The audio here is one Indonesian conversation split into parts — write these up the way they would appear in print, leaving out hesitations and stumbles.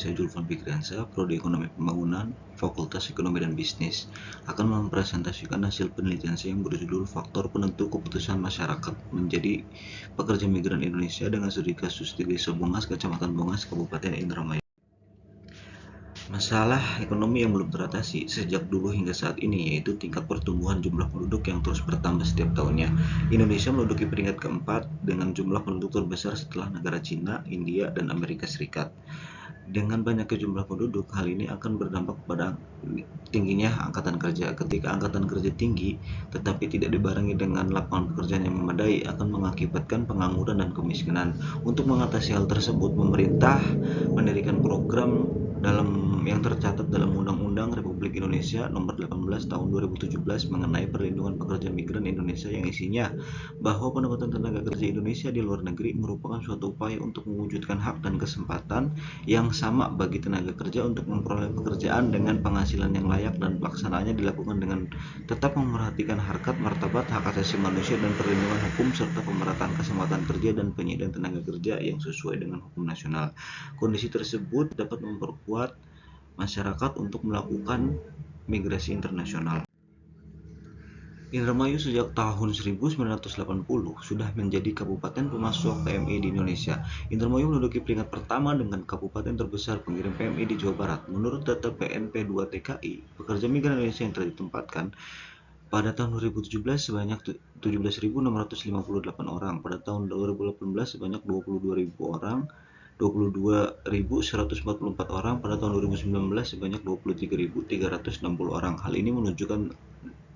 saya Julfan Fikriansyah, Prodi Ekonomi Pembangunan, Fakultas Ekonomi dan Bisnis, akan mempresentasikan hasil penelitian saya yang berjudul Faktor Penentu Keputusan Masyarakat Menjadi Pekerja Migran Indonesia dengan studi kasus di Desa Bongas, Kecamatan Bongas, Kabupaten Indramayu. Masalah ekonomi yang belum teratasi sejak dulu hingga saat ini yaitu tingkat pertumbuhan jumlah penduduk yang terus bertambah setiap tahunnya. Indonesia menduduki peringkat keempat dengan jumlah penduduk terbesar setelah negara Cina, India, dan Amerika Serikat. Dengan banyaknya jumlah penduduk, hal ini akan berdampak pada tingginya angkatan kerja. Ketika angkatan kerja tinggi tetapi tidak dibarengi dengan lapangan pekerjaan yang memadai, akan mengakibatkan pengangguran dan kemiskinan. Untuk mengatasi hal tersebut, pemerintah mendirikan program yang tercatat dalam Undang-Undang Republik Indonesia Nomor 18 Tahun 2017 mengenai perlindungan pekerja migran Indonesia, yang isinya bahwa penempatan tenaga kerja Indonesia di luar negeri merupakan suatu upaya untuk mewujudkan hak dan kesempatan yang sama bagi tenaga kerja untuk memperoleh pekerjaan dengan penghasilan yang layak, dan pelaksanaannya dilakukan dengan tetap memperhatikan harkat martabat, hak asasi manusia, dan perlindungan hukum, serta pemerataan kesempatan kerja dan penyediaan tenaga kerja yang sesuai dengan hukum nasional. Kondisi tersebut dapat memperkuat masyarakat untuk melakukan migrasi internasional. Indramayu sejak tahun 1980 sudah menjadi kabupaten pemasok PMI di Indonesia. Indramayu menduduki peringkat pertama dengan kabupaten terbesar pengirim PMI di Jawa Barat. Menurut data PNP2 TKI, pekerja migran Indonesia yang telah ditempatkan pada tahun 2017 sebanyak 17.658 orang, pada tahun 2018 sebanyak 22.000 orang, 22.144 orang, pada tahun 2019 sebanyak 23.360 orang. Hal ini menunjukkan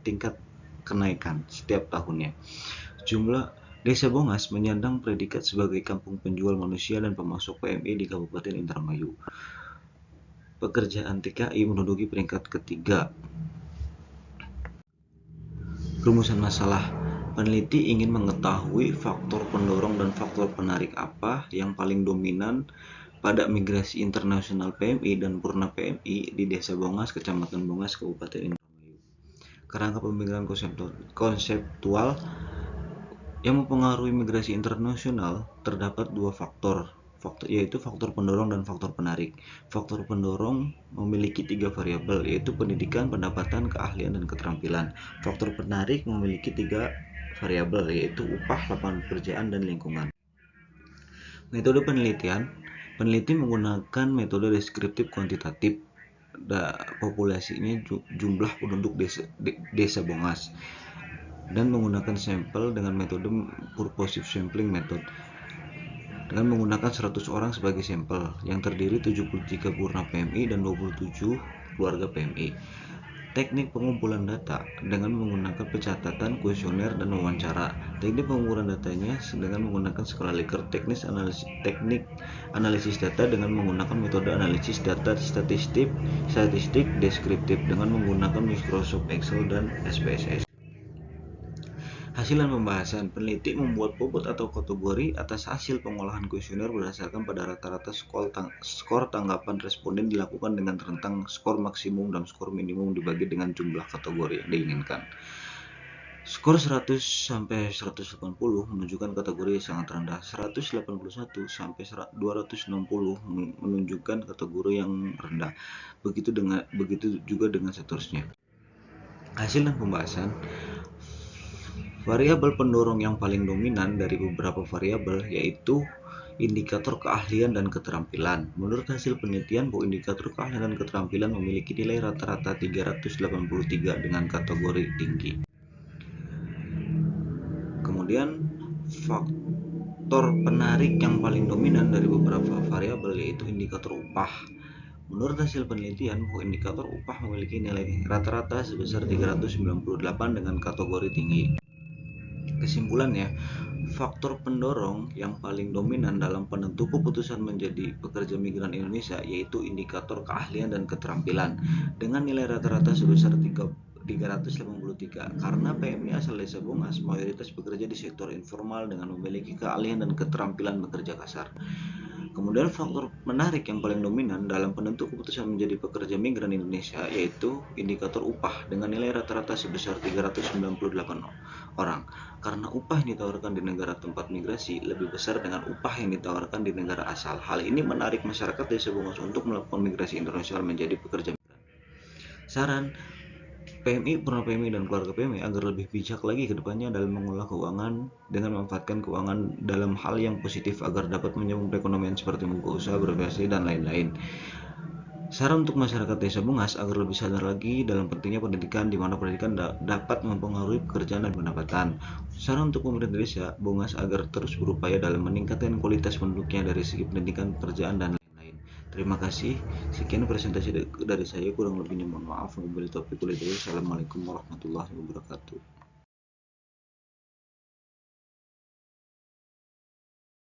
tingkat kenaikan setiap tahunnya. Jumlah Desa Bongas menyandang predikat sebagai kampung penjual manusia dan pemasok PMI di Kabupaten Indramayu. Pekerjaan TKI menduduki peringkat ketiga. Rumusan masalah. Peneliti ingin mengetahui faktor pendorong dan faktor penarik apa yang paling dominan pada migrasi internasional PMI dan purna PMI di Desa Bongas, Kecamatan Bongas, Kabupaten Indramayu. Kerangka pemikiran konseptual yang mempengaruhi migrasi internasional terdapat dua faktor, yaitu faktor pendorong dan faktor penarik. Faktor pendorong memiliki tiga variabel, yaitu pendidikan, pendapatan, keahlian, dan keterampilan. Faktor penarik memiliki tiga variabel, yaitu upah, lapangan pekerjaan, dan lingkungan. Metode penelitian. Peneliti menggunakan metode deskriptif kuantitatif populasinya jumlah penduduk desa Bongas, dan menggunakan sampel dengan metode purposive sampling method dengan menggunakan 100 orang sebagai sampel yang terdiri 73 purna PMI dan 27 keluarga PMI. Teknik pengumpulan data dengan menggunakan pencatatan, kuesioner, dan wawancara. Teknik pengumpulan datanya dengan menggunakan skala Likert. Teknik analisis data dengan menggunakan metode analisis data statistik deskriptif dengan menggunakan Microsoft Excel dan SPSS. Hasil dan pembahasan. Peneliti membuat bobot atau kategori atas hasil pengolahan kuesioner berdasarkan pada rata-rata skor tanggapan responden dilakukan dengan rentang skor maksimum dan skor minimum dibagi dengan jumlah kategori yang diinginkan. Skor 100 sampai 180 menunjukkan kategori yang sangat rendah. 181 sampai 260 menunjukkan kategori yang rendah. Begitu juga dengan seterusnya. Hasil dan pembahasan. Variabel pendorong yang paling dominan dari beberapa variabel yaitu indikator keahlian dan keterampilan. Menurut hasil penelitian, bahwa indikator keahlian dan keterampilan memiliki nilai rata-rata 383 dengan kategori tinggi. Kemudian faktor penarik yang paling dominan dari beberapa variabel yaitu indikator upah. Menurut hasil penelitian, bahwa indikator upah memiliki nilai rata-rata sebesar 398 dengan kategori tinggi. Kesimpulannya, faktor pendorong yang paling dominan dalam penentu keputusan menjadi pekerja migran Indonesia yaitu indikator keahlian dan keterampilan dengan nilai rata-rata sebesar 383. Karena PMI asal Desa Bongas mayoritas bekerja di sektor informal dengan memiliki keahlian dan keterampilan bekerja kasar. Kemudian faktor menarik yang paling dominan dalam penentu keputusan menjadi pekerja migran Indonesia yaitu indikator upah dengan nilai rata-rata sebesar 398 orang. karena upah yang ditawarkan di negara tempat migrasi lebih besar dengan upah yang ditawarkan di negara asal. Hal ini menarik masyarakat desa Bungas untuk melakukan migrasi internasional menjadi pekerja migran. Saran PMI, Purna PMI, dan keluarga PMI agar lebih bijak lagi ke depannya dalam mengolah keuangan dengan memanfaatkan keuangan dalam hal yang positif agar dapat menyambung perekonomian seperti membuka usaha, berinvestasi, dan lain-lain. Saran untuk masyarakat desa Bungas agar lebih sadar lagi dalam pentingnya pendidikan, di mana pendidikan dapat mempengaruhi pekerjaan dan pendapatan. Saran untuk pemerintah desa Bungas agar terus berupaya dalam meningkatkan kualitas penduduknya dari segi pendidikan, pekerjaan, dan lain-lain. Terima kasih. Sekian presentasi dari saya. Kurang lebihnya mohon maaf. Wabillahi taufiq wal hidayah. Assalamualaikum warahmatullahi wabarakatuh.